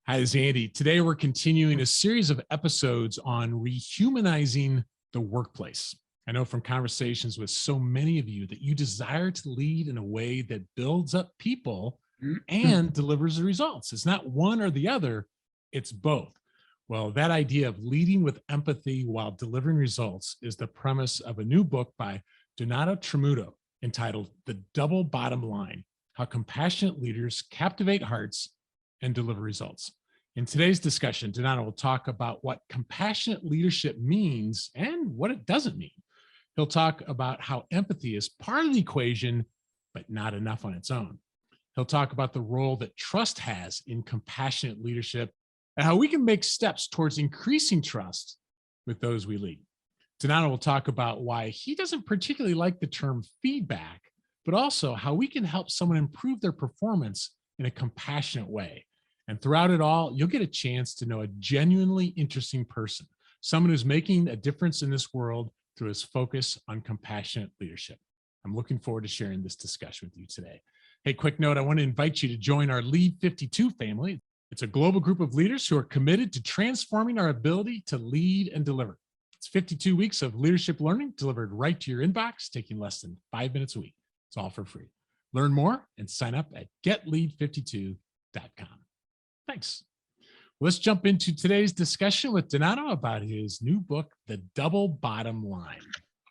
Hi, this is Andy. Today, we're continuing a series of episodes on rehumanizing the workplace. I know from conversations with so many of you that you desire to lead in a way that builds up people and delivers the results. It's not one or the other, it's both. Well, that idea of leading with empathy while delivering results is the premise of a new book by Donato Tramuto entitled The Double Bottom Line: How Compassionate Leaders Captivate Hearts and Deliver Results. In today's discussion, Donato will talk about what compassionate leadership means and what it doesn't mean. He'll talk about how empathy is part of the equation, but not enough on its own. He'll talk about the role that trust has in compassionate leadership and how we can make steps towards increasing trust with those we lead. Donato will talk about why he doesn't particularly like the term feedback, but also how we can help someone improve their performance in a compassionate way. And throughout it all, you'll get a chance to know a genuinely interesting person, someone who's making a difference in this world through his focus on compassionate leadership. I'm looking forward to sharing this discussion with you today. Hey, quick note, I want to invite you to join our Lead 52 family. It's a global group of leaders who are committed to transforming our ability to lead and deliver. It's 52 weeks of leadership learning delivered right to your inbox, taking less than 5 minutes a week. It's all for free. Learn more and sign up at getlead52.com. Thanks. Let's jump into today's discussion with Donato about his new book, The Double Bottom Line.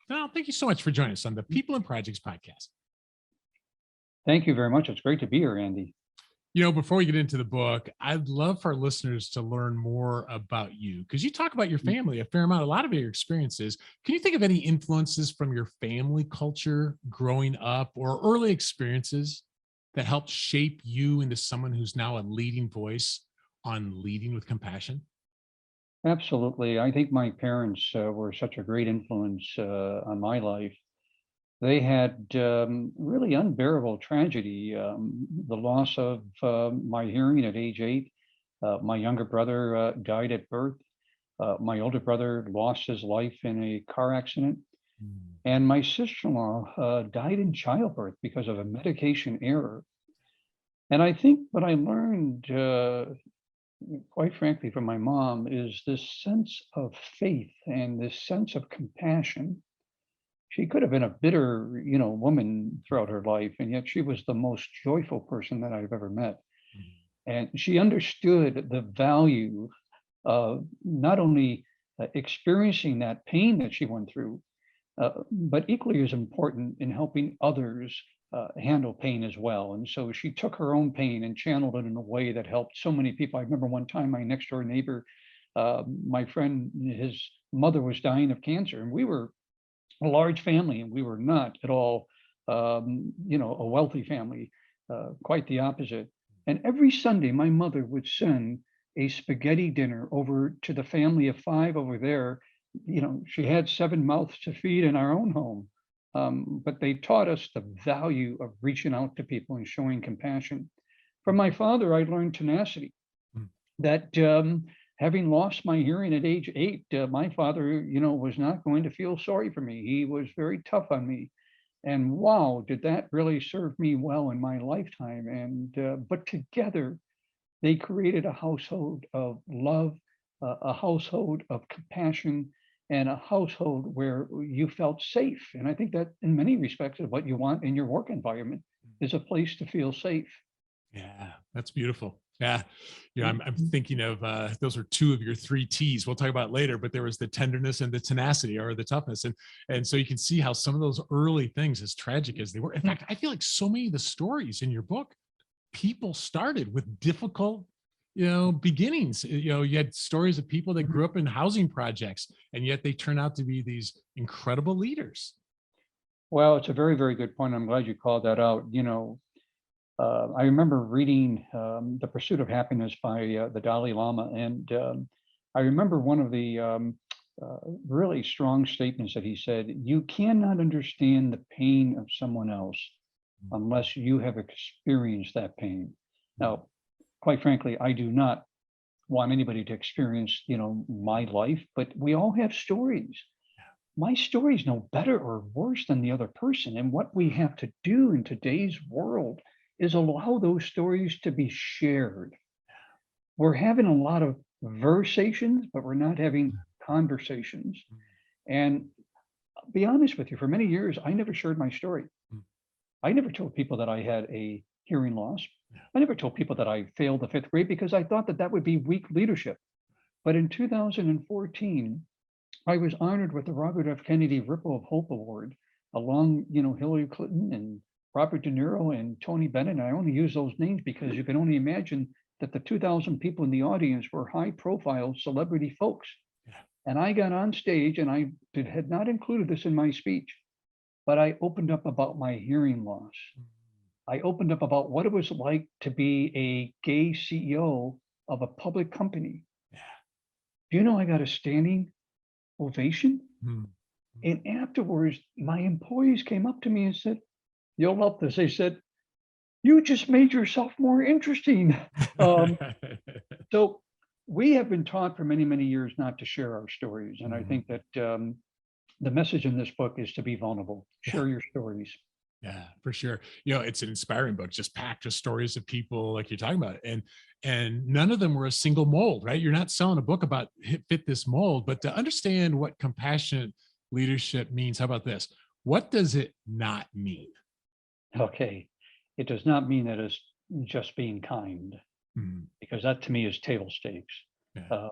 Donato, thank you so much for joining us on the People and Projects podcast. Thank you very much. It's great to be here, Andy. You know, before we get into the book, I'd love for our listeners to learn more about you, because you talk about your family a fair amount, a lot of your experiences. Can you think of any influences from your family culture growing up or early experiences that helped shape you into someone who's now a leading voice on leading with compassion? Absolutely. I think my parents were such a great influence on my life. They had really unbearable tragedy, the loss of my hearing at age 8. My younger brother died at birth. My older brother lost his life in a car accident. And my sister-in-law died in childbirth because of a medication error. And I think what I learned, quite frankly, from my mom is this sense of faith and this sense of compassion. She could have been a bitter, woman throughout her life, and yet she was the most joyful person that I've ever met. And she understood the value of not only experiencing that pain that she went through, but equally as important in helping others handle pain as well. And so she took her own pain and channeled it in a way that helped so many people. I remember one time my next door neighbor, my friend, his mother was dying of cancer, and we were a large family, and we were not at all, a wealthy family, quite the opposite. And every Sunday, my mother would send a spaghetti dinner over to the family of 5 over there. She had 7 mouths to feed in our own home. But they taught us the value of reaching out to people and showing compassion. From my father, I learned tenacity. That having lost my hearing at age 8, my father, was not going to feel sorry for me. He was very tough on me. And wow, did that really serve me well in my lifetime. And but together, they created a household of love, a household of compassion, and a household where you felt safe. And I think that in many respects is what you want in your work environment, is a place to feel safe. Yeah, that's beautiful. Yeah. I'm thinking of those are 2 of your 3 T's. We'll talk about it later, but there was the tenderness and the tenacity, or the toughness. And so you can see how some of those early things, as tragic as they were, in fact, I feel like so many of the stories in your book, people started with difficult beginnings. You had stories of people that grew up in housing projects, and yet they turn out to be these incredible leaders. Well, it's a very, very good point. I'm glad you called that out. I remember reading The Pursuit of Happiness by the Dalai Lama. And I remember one of the really strong statements that he said: you cannot understand the pain of someone else unless you have experienced that pain. Now, quite frankly, I do not want anybody to experience, my life, but we all have stories. My story is no better or worse than the other person. And what we have to do in today's world is allow those stories to be shared. we're having a lot of versations, but we're not having conversations. And I'll be honest with you, for many years, I never shared my story. I never told people that I had a hearing loss. I never told people that I failed the fifth grade because I thought that that would be weak leadership. But in 2014, I was honored with the Robert F. Kennedy Ripple of Hope Award, along, Hillary Clinton and Robert De Niro and Tony Bennett. And I only use those names because you can only imagine that the 2,000 people in the audience were high-profile celebrity folks. Yeah. And I got on stage, and I had not included this in my speech, but I opened up about my hearing loss. I opened up about what it was like to be a gay CEO of a public company. Yeah. Do you know I got a standing ovation? Mm. And afterwards, my employees came up to me and said, "You'll love this." They said, "You just made yourself more interesting." So we have been taught for many, many years not to share our stories. And I think that the message in this book is to be vulnerable, share your stories. Yeah, for sure. It's an inspiring book, just packed with stories of people like you're talking about. And none of them were a single mold, right? You're not selling a book about fit this mold, but to understand what compassionate leadership means. How about this? What does it not mean? Okay. It does not mean that it's just being kind, because that to me is table stakes. Yeah.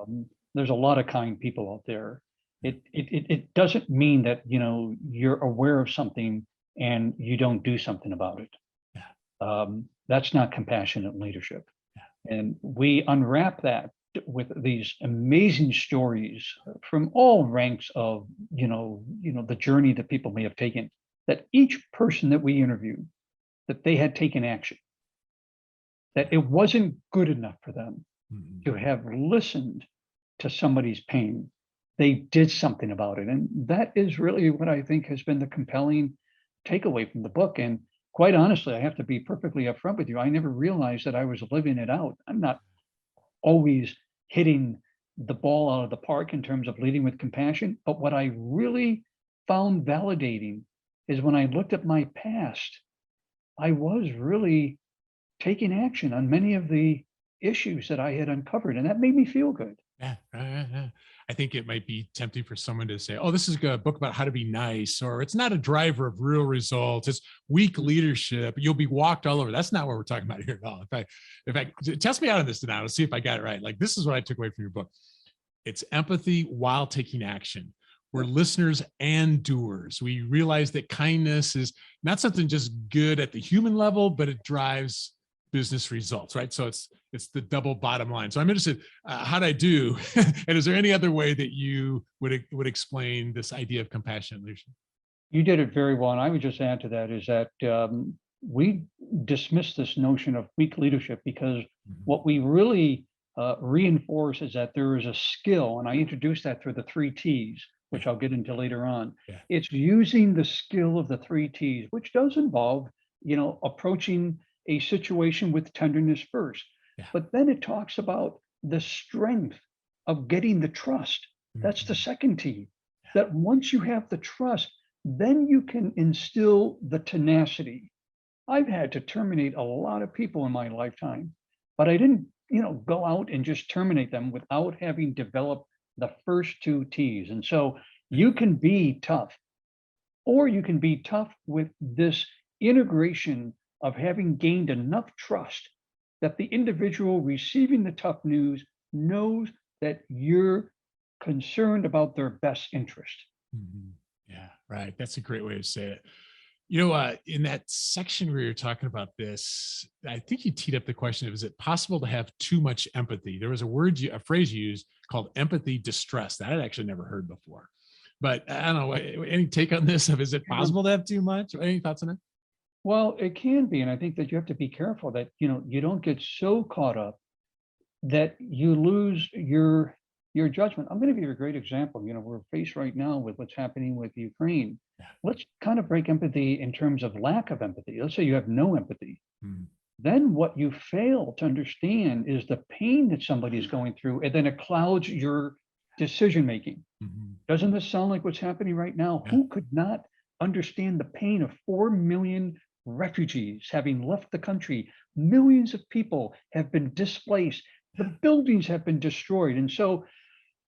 There's a lot of kind people out there. It doesn't mean that, you're aware of something and you don't do something about it. Yeah. That's not compassionate leadership. Yeah. And we unwrap that with these amazing stories from all ranks of, the journey that people may have taken, that each person that we interviewed, that they had taken action, that it wasn't good enough for them to have listened to somebody's pain. They did something about it. And that is really what I think has been the compelling takeaway from the book. And quite honestly, I have to be perfectly upfront with you. I never realized that I was living it out. I'm not always hitting the ball out of the park in terms of leading with compassion. But what I really found validating is when I looked at my past, I was really taking action on many of the issues that I had uncovered. And that made me feel good. Yeah. I think it might be tempting for someone to say, "Oh, this is a book about how to be nice," or "It's not a driver of real results. It's weak leadership. You'll be walked all over." That's not what we're talking about here at all. In fact, test me out on this tonight. Let's see if I got it right. Like, this is what I took away from your book. It's empathy while taking action. We're listeners and doers. We realize that kindness is not something just good at the human level, but it drives business results, right? So it's the double bottom line. So I'm interested, how'd I do? And is there any other way that you would explain this idea of compassionate leadership? You did it very well. And I would just add to that is that we dismiss this notion of weak leadership because what we really reinforce is that there is a skill. And I introduced that through the 3 T's, which I'll get into later on. Yeah. It's using the skill of the 3 T's, which does involve, approaching a situation with tenderness first. Yeah. But then it talks about the strength of getting the trust. That's the second T. That once you have the trust, then you can instill the tenacity. I've had to terminate a lot of people in my lifetime, but I didn't, go out and just terminate them without having developed the first 2 T's. And so you can be tough, or you can be tough with this integration of having gained enough trust that the individual receiving the tough news knows that you're concerned about their best interest. Yeah, right. That's a great way to say it. In that section where you're talking about this, I think you teed up the question of, is it possible to have too much empathy? There was a phrase you used called empathy distress that I'd actually never heard before. But I don't know, any take on this? Is it possible to have too much? Any thoughts on that? Well, it can be. And I think that you have to be careful that, you don't get so caught up that you lose your judgment. I'm going to give you a great example. We're faced right now with what's happening with Ukraine. Yeah. Let's kind of break empathy in terms of lack of empathy. Let's say you have no empathy. Then what you fail to understand is the pain that somebody is going through, and then it clouds your decision making. Doesn't this sound like what's happening right now? Yeah. Who could not understand the pain of 4 million refugees having left the country? Millions of people have been displaced. The buildings have been destroyed. And so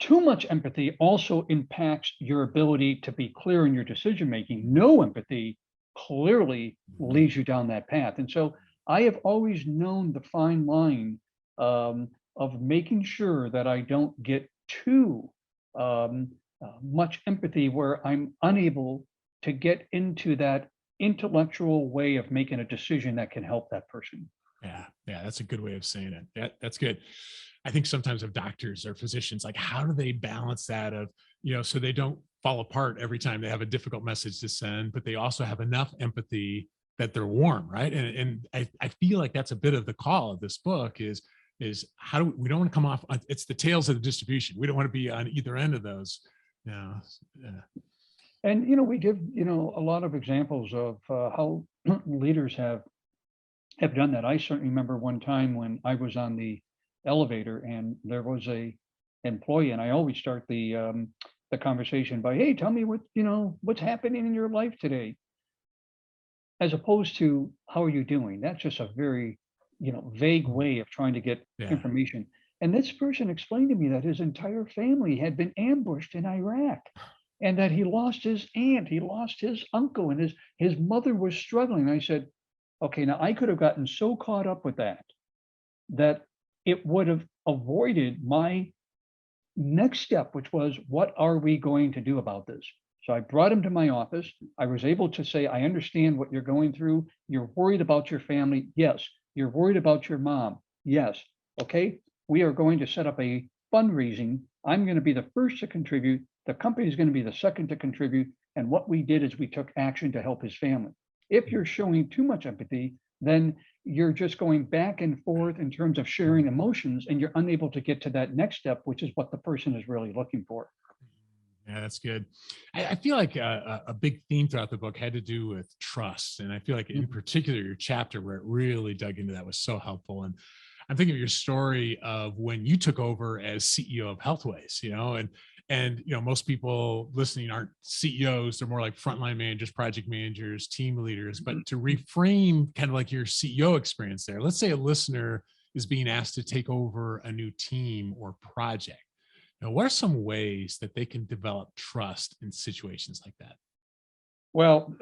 too much empathy also impacts your ability to be clear in your decision making. No empathy clearly leads you down that path. And so I have always known the fine line of making sure that I don't get too much empathy where I'm unable to get into that intellectual way of making a decision that can help that person. Yeah, yeah, that's a good way of saying it. That's good. I think sometimes of doctors or physicians, like how do they balance that of, so they don't fall apart every time they have a difficult message to send, but they also have enough empathy that they're warm, right? And I feel like that's a bit of the call of this book is how do we don't want to come off, it's the tails of the distribution. We don't want to be on either end of those. Yeah. And, we give, a lot of examples of how leaders have done that. I certainly remember one time when I was on the elevator and there was a employee, and I always start the conversation by, hey, tell me what's happening in your life today, as opposed to how are you doing? That's just a very, vague way of trying to get information. And this person explained to me that his entire family had been ambushed in Iraq, and that he lost his aunt, he lost his uncle, and his mother was struggling. I said, okay, now I could have gotten so caught up with that it would have avoided my next step, which was, what are we going to do about this? So I brought him to my office. I was able to say, I understand what you're going through. You're worried about your family. Yes. You're worried about your mom. Yes. Okay. We are going to set up a fundraising. I'm going to be the first to contribute. The company is going to be the second to contribute. And what we did is we took action to help his family. If you're showing too much empathy, then you're just going back and forth in terms of sharing emotions, and you're unable to get to that next step, which is what the person is really looking for. Yeah, that's good. I feel like a big theme throughout the book had to do with trust. And I feel like in particular, your chapter where it really dug into that was so helpful. And I'm thinking of your story of when you took over as CEO of Healthways, and most people listening aren't CEOs, they're more like frontline managers, project managers, team leaders. But to reframe kind of like your CEO experience there, let's say a listener is being asked to take over a new team or project. Now, what are some ways that they can develop trust in situations like that? Well,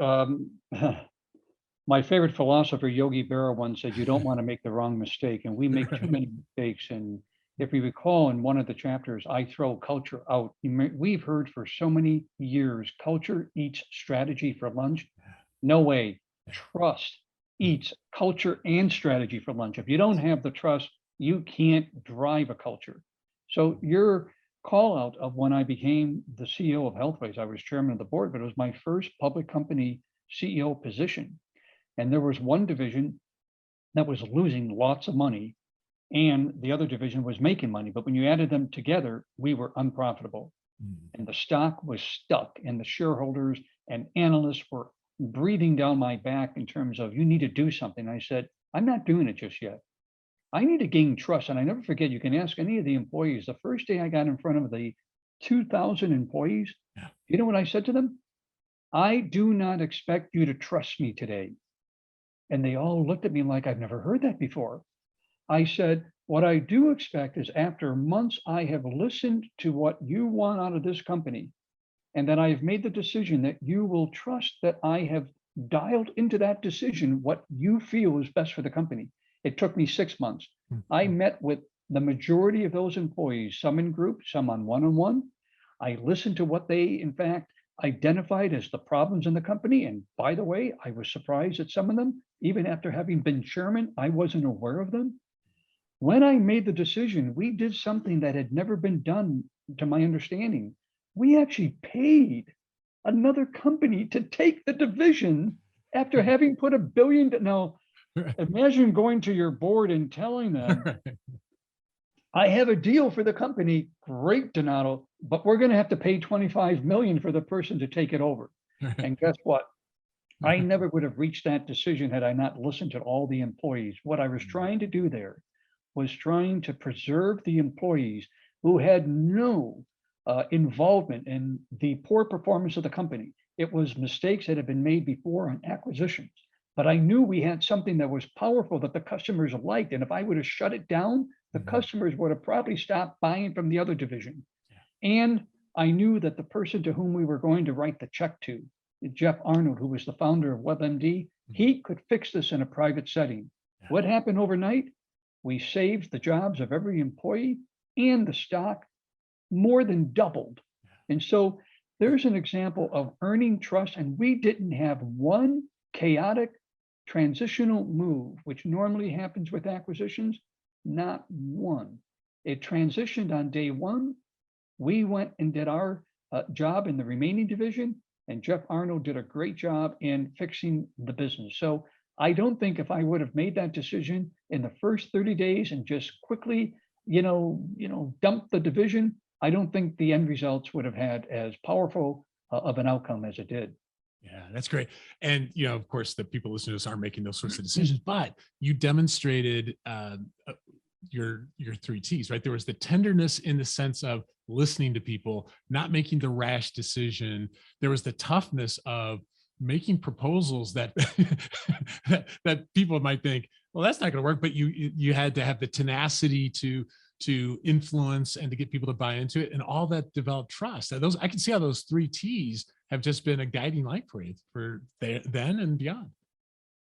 my favorite philosopher, Yogi Berra, once said, you don't want to make the wrong mistake. And we make too many mistakes. And if we recall in one of the chapters, I throw culture out. We've heard for so many years, culture eats strategy for lunch. No way. Trust eats culture and strategy for lunch. If you don't have the trust, you can't drive a culture. So your call out of when I became the CEO of Healthways, I was chairman of the board, but it was my first public company CEO position. And there was one division that was losing lots of money, and the other division was making money. But when you added them together, we were unprofitable. And the stock was stuck, and the shareholders and analysts were breathing down my back in terms of, you need to do something. I said, I'm not doing it just yet. I need to gain trust. And I never forget, you can ask any of the employees, the first day I got in front of the 2,000 employees, you know what I said to them? I do not expect you to trust me today. And they all looked at me like, I've never heard that before. I said, what I do expect is after months, I have listened to what you want out of this company, and that I have made the decision that you will trust that I have dialed into that decision what you feel is best for the company. It took me 6 months. I met with the majority of those employees, some in group, some on one-on-one. I listened to what they, in fact, identified as the problems in the company. And by the way, I was surprised at some of them. Even after having been chairman, I wasn't aware of them. When I made the decision, we did something that had never been done, to my understanding. We actually paid another company to take the division after having put $1 billion. Now, imagine going to your board and telling them, I have a deal for the company. Great, Donato, but we're going to have to pay 25 million for the person to take it over. And guess what? I never would have reached that decision had I not listened to all the employees. What I was trying to do there was trying to preserve the employees who had no involvement in the poor performance of the company. It was mistakes that had been made before on acquisitions. But I knew we had something that was powerful that the customers liked. And if I would have shut it down, the Mhm. customers would have probably stopped buying from the other division. And I knew that the person to whom we were going to write the check to, Jeff Arnold, who was the founder of WebMD, he could fix this in a private setting. Yeah. What happened overnight? We saved the jobs of every employee, and the stock more than doubled. And so there's an example of earning trust, and we didn't have one chaotic transitional move, which normally happens with acquisitions, not one. It transitioned on day one. We went and did our job in the remaining division, and Jeff Arnold did a great job in fixing the business. So I don't think if I would have made that decision in the first 30 days and just quickly, dump the division, I don't think the end results would have had as powerful of an outcome as it did. Yeah, that's great. And, of course, the people listening to us aren't making those sorts of decisions, but you demonstrated your three T's, right? There was the tenderness in the sense of listening to people, not making the rash decision. There was the toughness of making proposals that that people might think, well, that's not going to work, but you had to have the tenacity to influence and to get people to buy into it, and all that developed trust. Those, I can see how those three T's have just been a guiding light for you for then and beyond.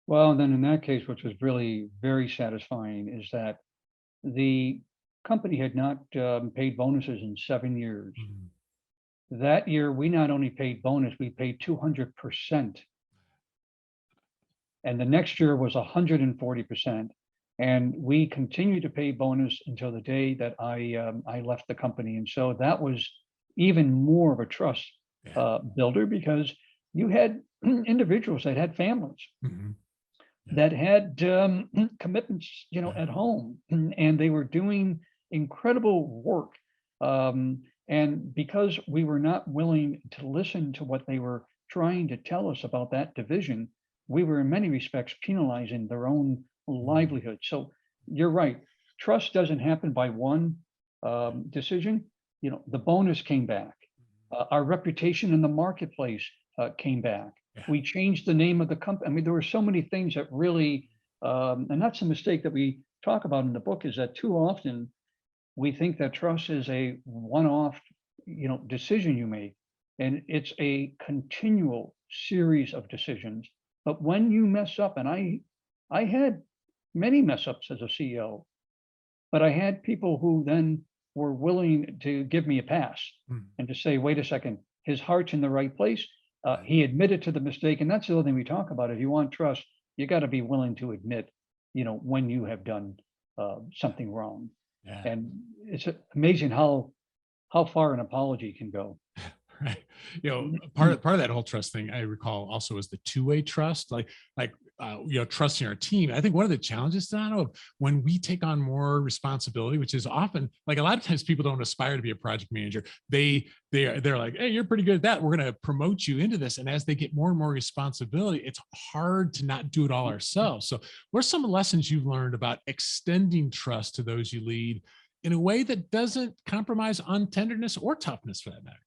Well, and then in that case, which was really very satisfying, is that the company had not paid bonuses in 7 years. Mhm. That year, we not only paid bonus, we paid 200%. And the next year was 140%. And we continued to pay bonus until the day that I left the company. And so that was even more of a trust builder, because you had individuals that had families, Mhm. that had commitments, at home, and they were doing incredible work. And because we were not willing to listen to what they were trying to tell us about that division, we were in many respects penalizing their own livelihood. So you're right. Trust doesn't happen by one decision. The bonus came back. Our reputation in the marketplace came back. Yeah. We changed the name of the company. I mean, there were so many things that really, and that's a mistake that we talk about in the book, is that too often we think that trust is a one-off, decision you make, and it's a continual series of decisions. But when you mess up, and I had many mess ups as a CEO, but I had people who then were willing to give me a pass and to say, wait a second, his heart's in the right place. He admitted to the mistake. And that's the other thing we talk about. If you want trust, you got to be willing to admit, when you have done something wrong. Yeah. And it's amazing how far an apology can go. Right. Part of that whole trust thing, I recall also, is the two-way trust, like trusting our team. I think one of the challenges, Dono, when we take on more responsibility, which is often, like, a lot of times people don't aspire to be a project manager. They're like, hey, you're pretty good at that, we're going to promote you into this. And as they get more and more responsibility, it's hard to not do it all ourselves. So what are some lessons you've learned about extending trust to those you lead in a way that doesn't compromise on tenderness or toughness, for that matter?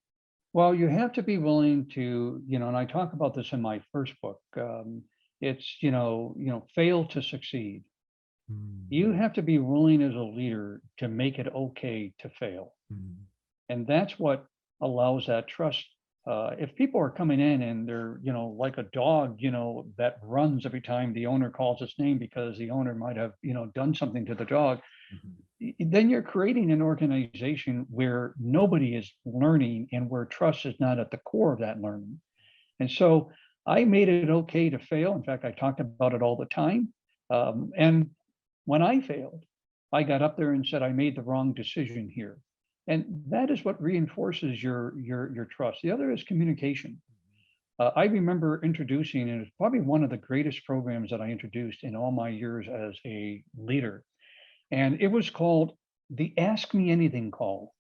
Well, you have to be willing to, and I talk about this in my first book. It's, fail to succeed. You have to be willing as a leader to make it okay to fail. And that's what allows that trust. If people are coming in and they're, like a dog, that runs every time the owner calls its name because the owner might have, done something to the dog, then you're creating an organization where nobody is learning and where trust is not at the core of that learning. And so I made it okay to fail. In fact, I talked about it all the time. And when I failed, I got up there and said, I made the wrong decision here. And that is what reinforces your trust. The other is communication. I remember introducing, and it's probably one of the greatest programs that I introduced in all my years as a leader. And it was called the Ask Me Anything call.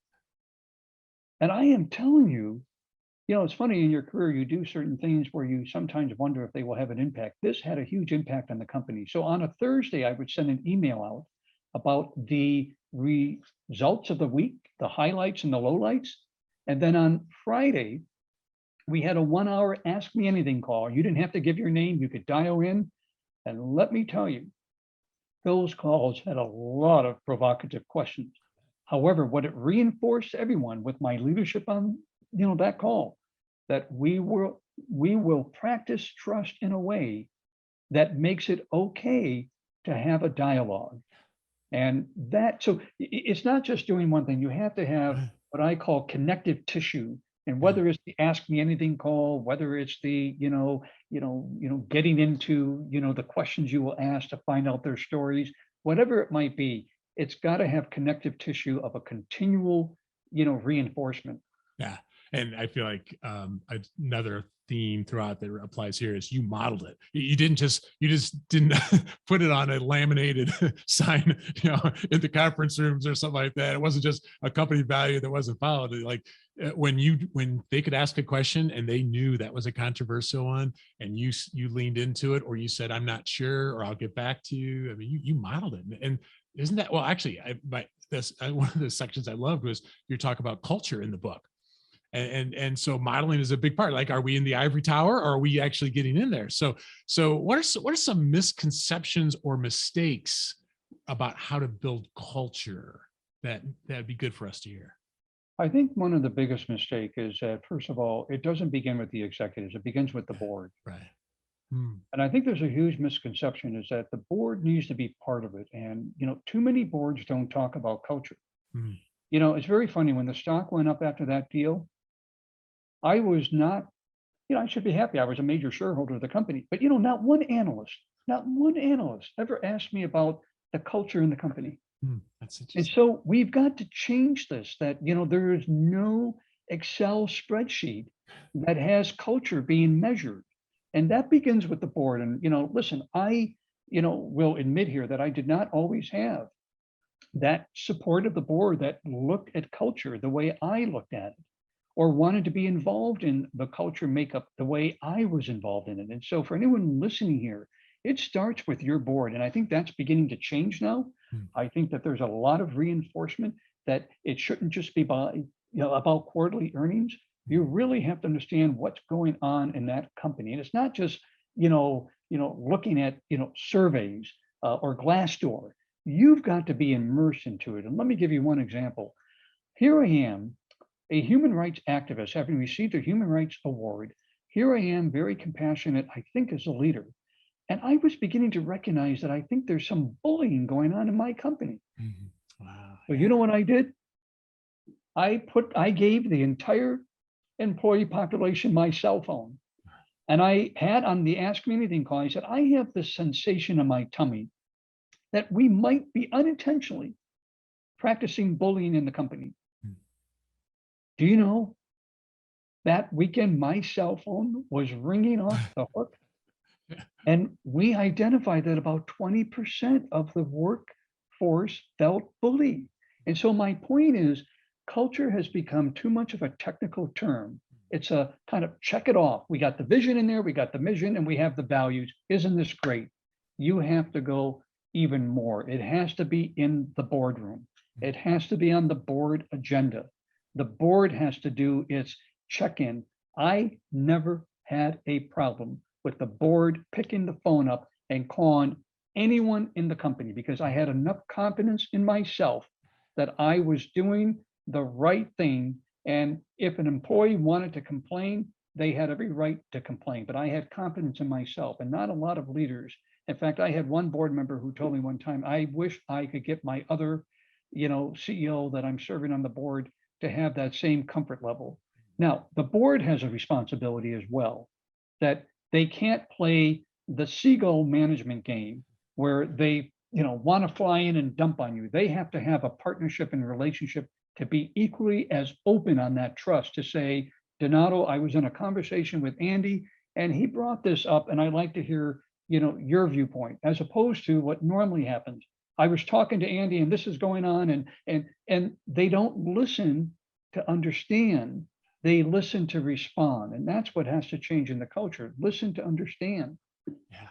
And I am telling you, it's funny, in your career, you do certain things where you sometimes wonder if they will have an impact. This had a huge impact on the company. So on a Thursday, I would send an email out about the results of the week, the highlights and the lowlights. And then on Friday, we had a 1-hour Ask Me Anything call. You didn't have to give your name. You could dial in. And let me tell you, Those calls had a lot of provocative questions. However, what it reinforced to everyone with my leadership on, that call, that we will practice trust in a way that makes it okay to have a dialogue. And that, so it's not just doing one thing. You have to have what I call connective tissue. And Yeah. whether it's the ask me anything call, whether it's the, getting into, the questions you will ask to find out their stories, whatever it might be, it's got to have connective tissue of a continual, reinforcement. Yeah. And I feel like another theme throughout that applies here is you modeled it. You just didn't put it on a laminated sign, in the conference rooms or something like that. It wasn't just a company value that wasn't followed. Like when they could ask a question and they knew that was a controversial one, and you leaned into it, or you said, I'm not sure, or I'll get back to you. I mean, you modeled it. And isn't that, well, actually, one of the sections I loved was your talk about culture in the book. And so modeling is a big part. Like, are we in the ivory tower, or are we actually getting in there? So what are some misconceptions or mistakes about how to build culture that'd be good for us to hear? I think one of the biggest mistake is that, first of all, it doesn't begin with the executives, it begins with the board. Right. Hmm. And I think there's a huge misconception is that the board needs to be part of it. And, too many boards don't talk about culture. Hmm. It's very funny when the stock went up after that deal. I was not, I should be happy. I was a major shareholder of the company, but not one analyst ever asked me about the culture in the company. Hmm. That's And interesting. so we've got to change this, that, there is no Excel spreadsheet that has culture being measured. And that begins with the board. And, listen, I, will admit here that I did not always have that support of the board that looked at culture the way I looked at it, or wanted to be involved in the culture makeup the way I was involved in it. And so for anyone listening here, it starts with your board. And I think that's beginning to change now. Hmm. I think that there's a lot of reinforcement that it shouldn't just be about quarterly earnings. You really have to understand what's going on in that company. And it's not just, looking at, surveys or Glassdoor. You've got to be immersed into it. And let me give you one example. Here I am, a human rights activist, having received a human rights award. Here I am, very compassionate, I think, as a leader. And I was beginning to recognize that I think there's some bullying going on in my company. Mhm. Wow. So you know what I did? I gave the entire employee population my cell phone. And I had on the Ask Me Anything call, I said, I have this sensation in my tummy that we might be unintentionally practicing bullying in the company. Hmm. Do you know that weekend my cell phone was ringing off the hook? Yeah. And we identified that about 20% of the workforce felt bullied. And so my point is, culture has become too much of a technical term. It's a kind of check it off. We got the vision in there, we got the mission, and we have the values. Isn't this great? You have to go even more. It has to be in the boardroom. It has to be on the board agenda. The board has to do its check-in. I never had a problem with the board picking the phone up and calling anyone in the company because I had enough confidence in myself that I was doing the right thing. And if an employee wanted to complain, they had every right to complain. But I had confidence in myself, and not a lot of leaders. In fact, I had one board member who told me one time, I wish I could get my other, CEO that I'm serving on the board to have that same comfort level. Now, the board has a responsibility as well, that they can't play the seagull management game where they, want to fly in and dump on you. They have to have a partnership and relationship to be equally as open on that trust to say, Donato, I was in a conversation with Andy and he brought this up and I'd like to hear, your viewpoint, as opposed to what normally happens. I was talking to Andy and this is going on, and they don't listen to understand. They listen to respond. And that's what has to change in the culture. Listen to understand. Yeah.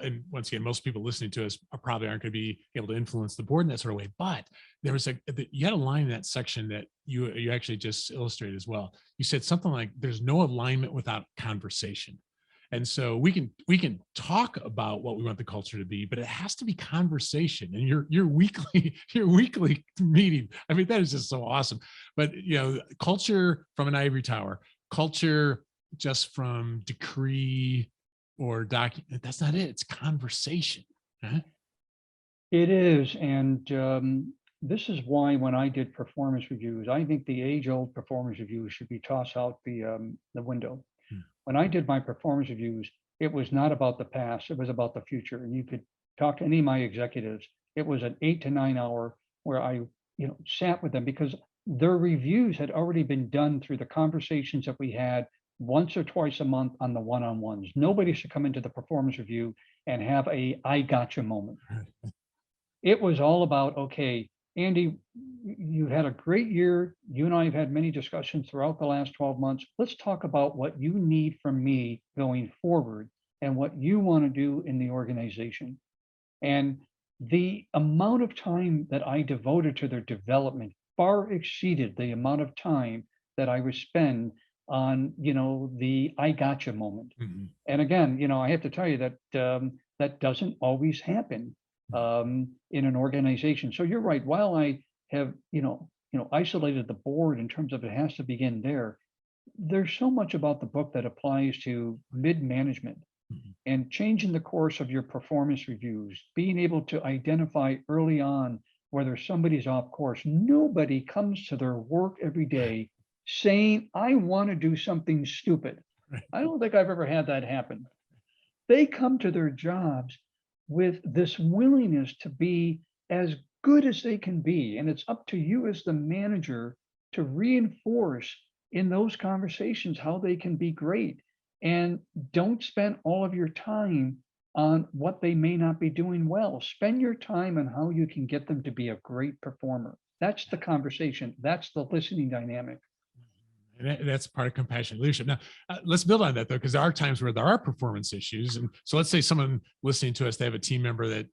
And once again, most people listening to us probably aren't going to be able to influence the board in that sort of way. But there was you had a line in that section that you actually just illustrated as well. You said something like, "There's no alignment without conversation," And so we can talk about what we want the culture to be, but it has to be conversation. And your weekly your weekly meeting, I mean, that is just so awesome. But culture from an ivory tower, culture just from decree or document, that's not it. It's conversation. Huh? It is, and this is why when I did performance reviews, I think the age-old performance reviews should be tossed out the window. Hmm. When I did my performance reviews, it was not about the past, it was about the future. And you could talk to any of my executives. It was an 8 to 9 hour where I, sat with them because their reviews had already been done through the conversations that we had once or twice a month on the one-on-ones. Nobody should come into the performance review and have a I gotcha moment. It was all about, okay, Andy, you had a great year. You and I have had many discussions throughout the last 12 months. Let's talk about what you need from me going forward and what you want to do in the organization. And the amount of time that I devoted to their development far exceeded the amount of time that I would spend on, the I gotcha moment. Mm-hmm. And again, I have to tell you that that doesn't always happen in an organization. So you're right. While I have, isolated the board in terms of it has to begin there, there's so much about the book that applies to mid-management and changing the course of your performance reviews, being able to identify early on whether somebody's off course. Nobody comes to their work every day saying, I want to do something stupid. I don't think I've ever had that happen. They come to their jobs with this willingness to be as good as they can be. And it's up to you as the manager to reinforce in those conversations how they can be great. And don't spend all of your time on what they may not be doing well. Spend your time on how you can get them to be a great performer. That's the conversation. That's the listening dynamic. And that's part of compassionate leadership. Now, let's build on that, though, because there are times where there are performance issues. And so let's say someone listening to us, they have a team member that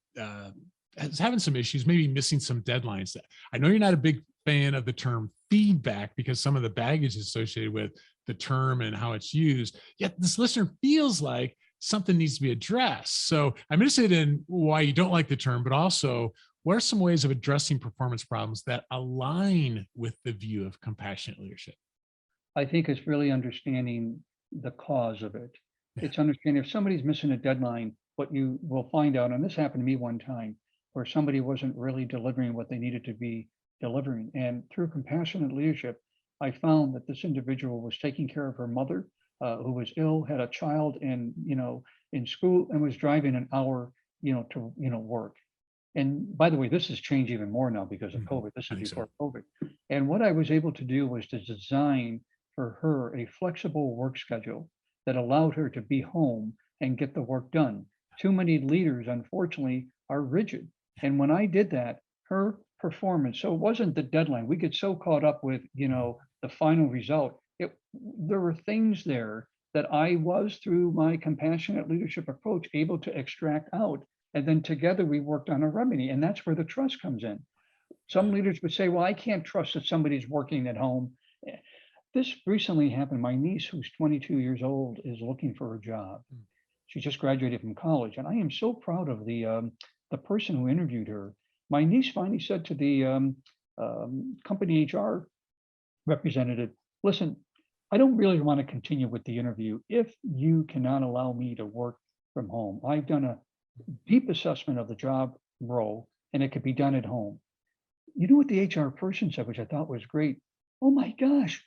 is having some issues, maybe missing some deadlines. I know you're not a big fan of the term feedback because some of the baggage is associated with the term and how it's used. Yet this listener feels like something needs to be addressed. So I'm interested in why you don't like the term, but also what are some ways of addressing performance problems that align with the view of compassionate leadership? I think it's really understanding the cause of it. It's understanding if somebody's missing a deadline, what you will find out, and this happened to me one time, where somebody wasn't really delivering what they needed to be delivering. And through compassionate leadership, I found that this individual was taking care of her mother, who was ill, had a child in school, and was driving an hour, to work. And by the way, this has changed even more now because of COVID. This is before COVID. And what I was able to do was to design for her a flexible work schedule that allowed her to be home and get the work done. Too many leaders, unfortunately, are rigid. And when I did that, her performance, so it wasn't the deadline. We get so caught up with, the final result. There were things there that I was, through my compassionate leadership approach, able to extract out. And then together we worked on a remedy. And that's where the trust comes in. Some leaders would say, well, I can't trust that somebody's working at home. This recently happened. My niece, who's 22 years old, is looking for a job. She just graduated from college. And I am so proud of the person who interviewed her. My niece finally said to the company HR representative, listen, I don't really want to continue with the interview if you cannot allow me to work from home. I've done a deep assessment of the job role and it could be done at home. You know what the HR person said, which I thought was great? Oh my gosh,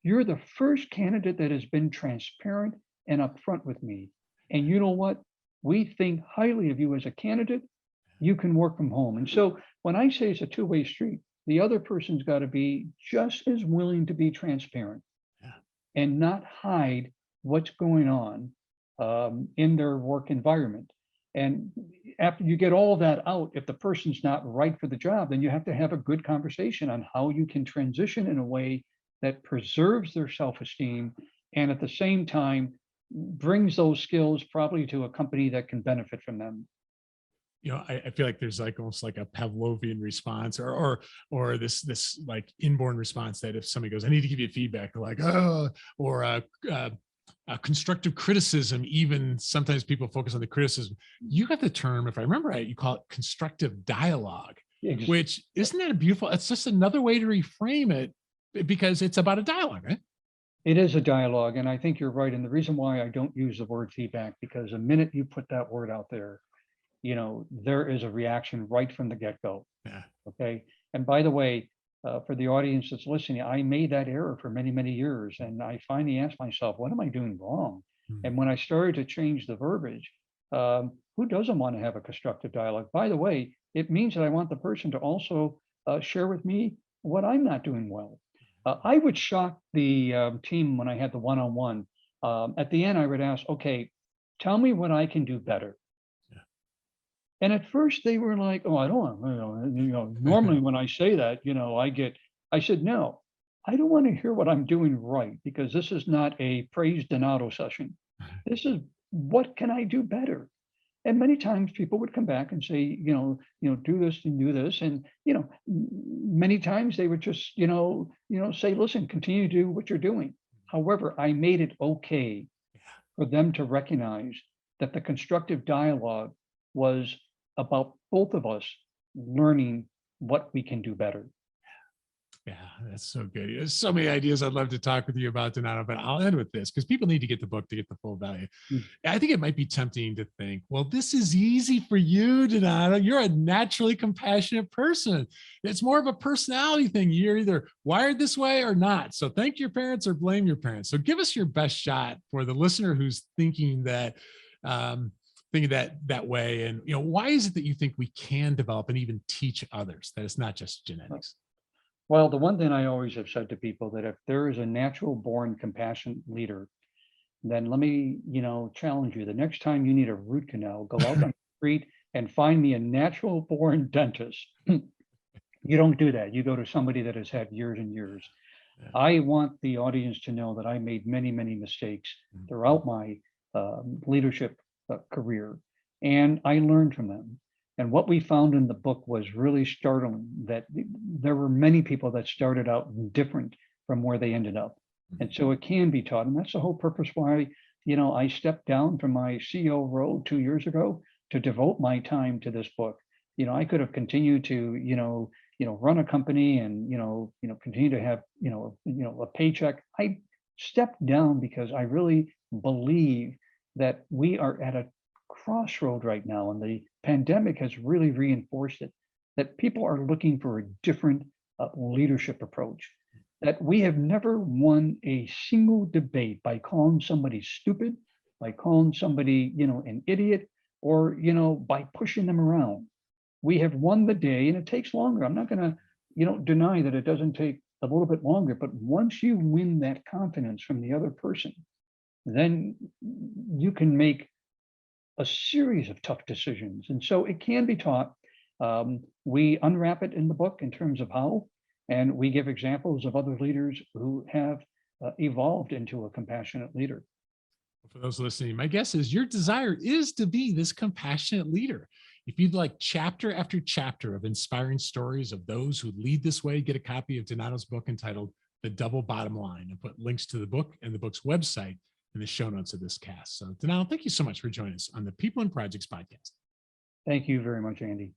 you're the first candidate that has been transparent and upfront with me. And you know what? We think highly of you as a candidate. You can work from home. And so when I say it's a two-way street, the other person's got to be just as willing to be transparent and not hide what's going on in their work environment. And after you get all of that out, if the person's not right for the job, then you have to have a good conversation on how you can transition in a way that preserves their self-esteem and at the same time brings those skills probably to a company that can benefit from them. I feel like there's like almost like a Pavlovian response or this like inborn response that if somebody goes, I need to give you feedback, they're like, oh, or constructive criticism. Even sometimes people focus on the criticism. You got the term, if I remember right, you call it constructive dialogue, which isn't that beautiful? It's just another way to reframe it because it's about a dialogue, right? It is a dialogue, and I think you're right. And the reason why I don't use the word feedback, because the minute you put that word out there, there is a reaction right from the get-go. Yeah. Okay. And by the way, for the audience that's listening, I made that error for many, many years. And I finally asked myself, what am I doing wrong? Mm-hmm. And when I started to change the verbiage, who doesn't want to have a constructive dialogue? By the way, it means that I want the person to also share with me what I'm not doing well. I would shock the team when I had the one-on-one. At the end, I would ask, okay, tell me what I can do better. And at first they were like, oh, I don't want, normally when I say that, I said, no, I don't want to hear what I'm doing right, because this is not a praise Donato session. This is, what can I do better? And many times people would come back and say, do this and do this. And, many times they would just, say, listen, continue to do what you're doing. However, I made it okay for them to recognize that the constructive dialogue was about both of us learning what we can do better. Yeah, that's so good. There's so many ideas I'd love to talk with you about, Donato, but I'll end with this because people need to get the book to get the full value. I think it might be tempting to think, well, this is easy for you, Donato. You're a naturally compassionate person. It's more of a personality thing. You're either wired this way or not. So thank your parents or blame your parents. So give us your best shot for the listener who's thinking that that way. And, why is it that you think we can develop and even teach others, that it's not just genetics? Well, the one thing I always have said to people, that if there is a natural born compassionate leader, then let me, challenge you. The next time you need a root canal, go out on the street and find me a natural born dentist. You don't do that. You go to somebody that has had years and years. Yeah. I want the audience to know that I made many, many mistakes throughout my leadership career, and I learned from them. And what we found in the book was really startling, that there were many people that started out different from where they ended up. And so it can be taught. And that's the whole purpose why, I stepped down from my CEO role 2 years ago to devote my time to this book. I could have continued to, run a company and, continue to have, a paycheck. I stepped down because I really believe that we are at a crossroad right now, and the pandemic has really reinforced it, that people are looking for a different leadership approach, that we have never won a single debate by calling somebody stupid, by calling somebody, an idiot, or, by pushing them around. We have won the day, and it takes longer. I'm not going to, deny that it doesn't take a little bit longer, but once you win that confidence from the other person, then you can make a series of tough decisions. And so it can be taught. We unwrap it in the book in terms of how, and we give examples of other leaders who have evolved into a compassionate leader. For those listening, my guess is your desire is to be this compassionate leader. If you'd like chapter after chapter of inspiring stories of those who lead this way, get a copy of Donato's book entitled The Double Bottom Line, and put links to the book and the book's website in the show notes of this cast. So Donato, thank you so much for joining us on the People and Projects podcast. Thank you very much, Andy.